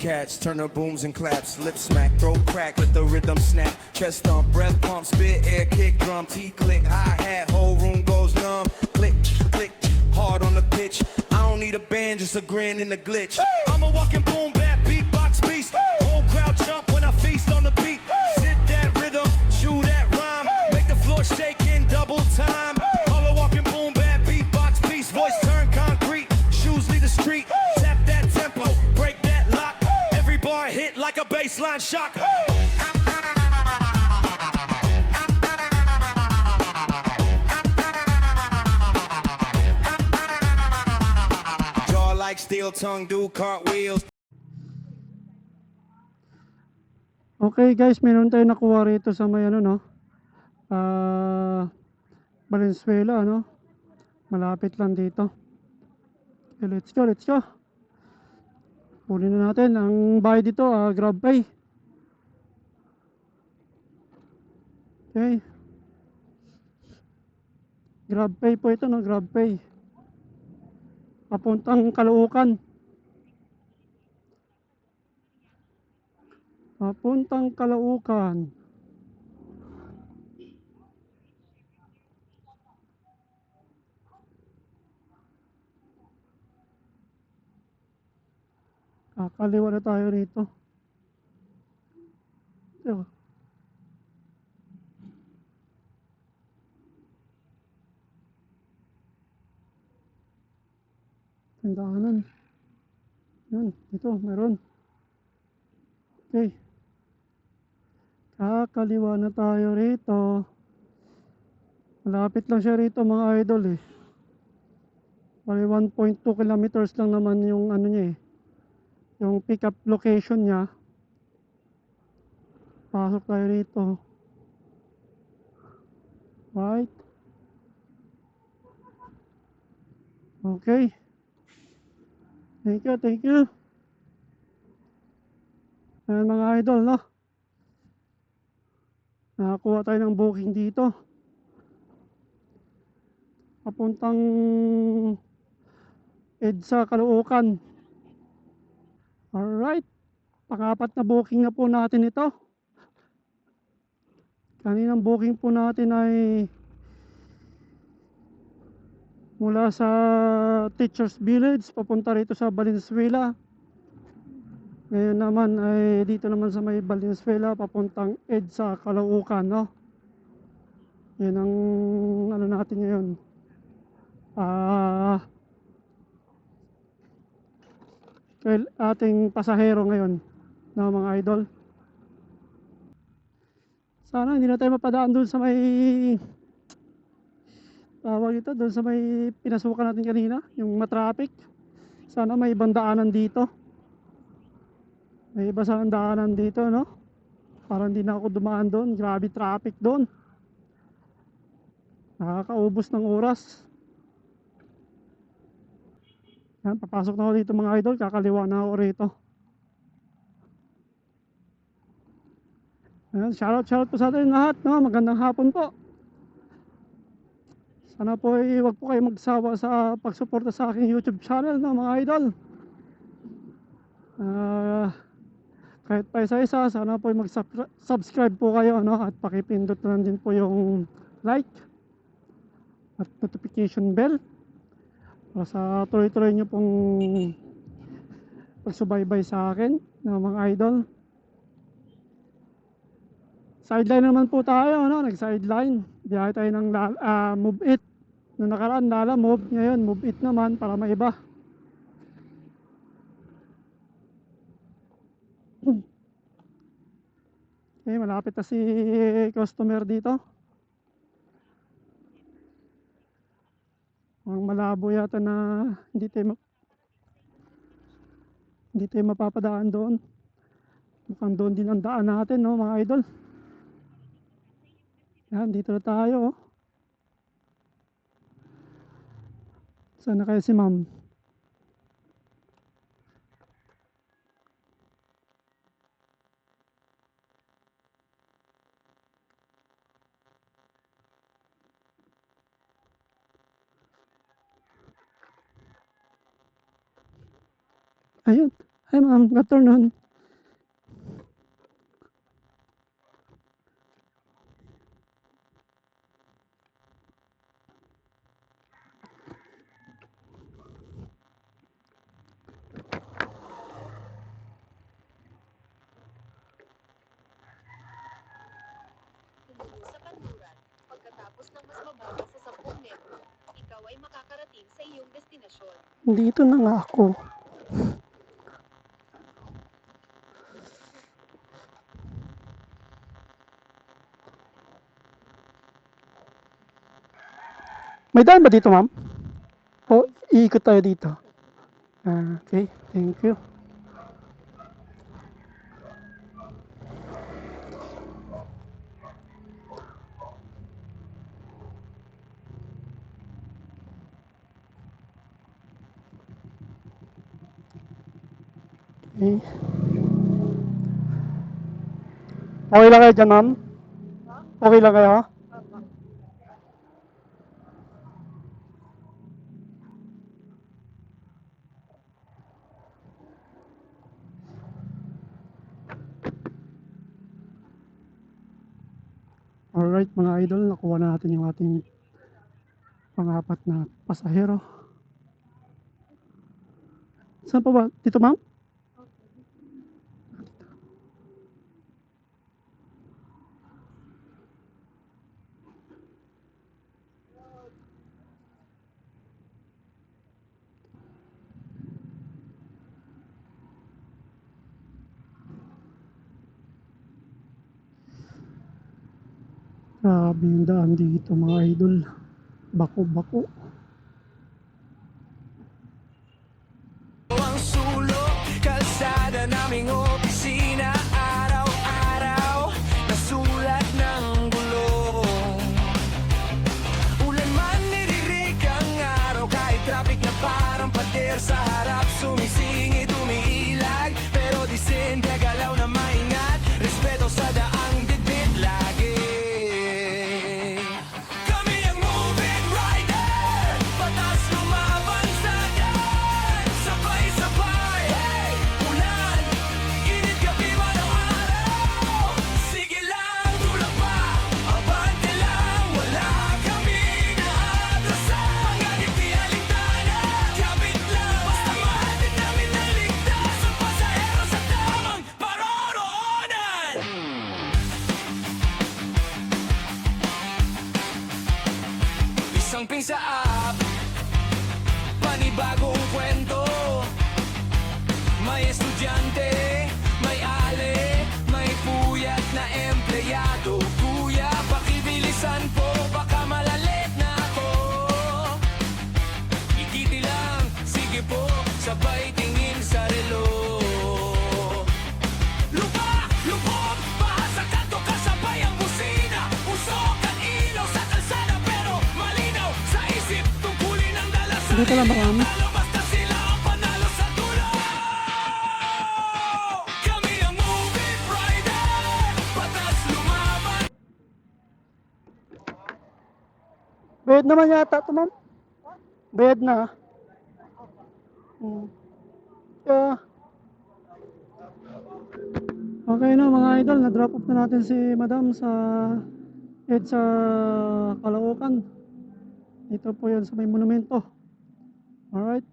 cats, turn the booms and claps, lip smack, throw crack, let the rhythm snap, chest thump, breath pump, spit, air kick, drum, T click, hi-hat, whole room goes numb, click, click, hard on the pitch, I don't need a band, just a grin and a glitch, I'm a walking boom bap, beatbox beast, whole crowd jump when I feast on the beat, sit that rhythm, chew that rhyme, make the floor shake in double time, I'm a walking boom bap, beatbox beast, voice turn concrete, shoes lead the street, tap that tempo, break that lock, every bar hit like a baseline shock. Jaw like steel, tongue do cartwheels. Okay guys, meron tayo nakuha rito sa may ano no, Valenzuela no, malapit lang dito. Okay, let's go, let's go. Kunin na natin ang bayad dito, GrabPay. Okay, GrabPay po ito no, GrabPay papuntang Caloocan, papuntang Caloocan. Kakaliwa na tayo rito. Ito. Tindahanan. Yan, ito, meron. Okay. Kakaliwa na tayo rito. Malapit lang siya rito mga idol eh. Bali 1.2 kilometers lang naman yung ano niya eh. Yung pick up location niya. Pasok tayo rito. Right. Okay. Thank you, thank you. Ayan mga idol no. Nakakuha tayo ng booking dito. Papuntang EDSA Caloocan. Alright. Pang-apat na booking na po natin ito. Kaninang booking po natin ay mula sa Teachers Village papunta rito sa Valenzuela. Ngayon naman ay dito naman sa may Valenzuela papuntang EDSA Caloocan no. Yan ang ano natin ngayon. Ating pasahero ngayon na mga idol. Sana hindi na tayo mapadaan doon sa may tawag ito, doon sa may pinasukan natin kanina, yung matraffic. Sana may ibang daanan dito. May iba sa daanan dito no. Para hindi na ako dumaan doon. Grabe traffic doon. Nakakaubos ng oras. Yan, papasok na ako dito mga idol. Kakaliwa na ako rito. Ayan, shoutout po sa atin lahat no? Magandang hapon po. Sana po ay huwag po kayo magsawa sa pagsuporta sa aking YouTube channel no, mga idol. Kahit pa isa-isa, sana po ay mag-subscribe po kayo no? At pakipindot na din po yung like at notification bell sa tuloy-tuloy nyo pong pagsubaybay sa akin ng mga idol. Sideline naman po tayo no? Nag-sideline. Biyahe tayo ng move it. Noong nakaraan lala move, ngayon move it naman para maiba. Okay, malapit na si customer dito. Ang malabo yata na hindi tayo mapapadaan doon. Mukhang doon din ang daan natin no mga idol. Yan, dito na tayo oh. Sana kayo si ma'am? Ayun, Hi ma'am, good afternoon. Tumungo sa kanluran. Pagkatapos ng mas mababa sa 10 metro, ikaw ay makakarating sa iyong destinasyon. Dito na nga ako. May daan ba dito ma'am? O iikot tayo dito? Okay, thank you. Okay. Okay lang kayo dyan ma'am? Okay lang kayo? Alright mga idol, nakuha na natin yung ating pang-apat na pasahero. Saan pa ba? Dito ma'am? Grabe yung daan dito mga idol. Bako-bako. Ang sulok, kalsada naming opisina. Araw-araw, nasulat ng gulong. Ulan man niririg ang araw, kahit traffic na parang pader sa harap. Sumisingit, umiilag, pero di sin gagalaw na maingat. Respeto sa daang bitbit lagi. Kami ang moving rider, patas lumaban sa daan. Sabay-sabay, hey, ulan, init gabi man ang araw. Sige lang, tulak pa, abante lang, wala kaming aatrasan. Panganib di alintana, kapit lang, basta mahatid namin na ligtas ang pasahero sa tamang paroroonan. Isang ping sa app, panibagong kwento. May estudyante, may ale, may puyat na empleyado. Kuya, pakibilisan po, baka malalit na ako. Ikiti lang, sige po, sabay tingin sa relo. Lupa, lubog, baha sa kanto, kasabay ang busina. Usok ang ilaw sa kalsada, pero malinaw sa isip. Tungkulin ang dalasal. Dito lang ba kami? Talo basta sila ang panalo sa dulo. Kami ang moving rider, patas lumaban. Bayad naman yata ito ma'am? Bayad na. Yeah. Okay na mga idol, na-drop off na natin si Madam sa EDSA Caloocan. Ito po yan sa may monumento. Alright.